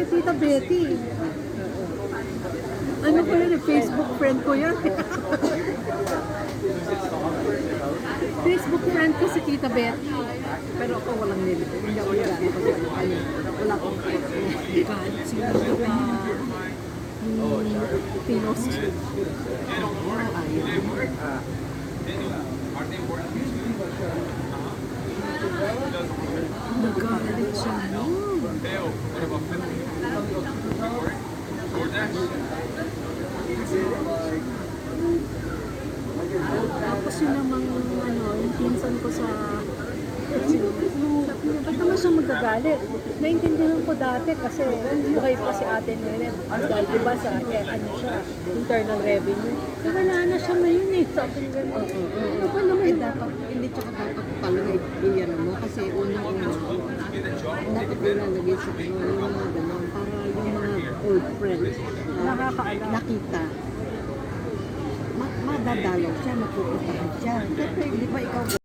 kay Tita Betty. Ano ko yun, Facebook friend ko yan. Facebook friend ko si Tita Betty. Pero ako walang nilito. Hindi ako nilito kasi wala akong kahit sino ka Pinos. Nagalit siya. Tapos yun namang yung pinsan ko sa sabi niya, ba't naman siya magagalit? Naintindihan ko dati kasi buhay pa si ate Nene. Dahil diba sa siya, internal revenue. So, wala na siya ngayon eh. Sabi niya, ano ba naman? Dapat, hindi tsaka dapat pala iyan mo kasi unang-una dapat ilalagay sa yung mga gano'n para yung mga old friends nakita madadalaw siya, mapupuntahan siya. Siyempre, di ba ikaw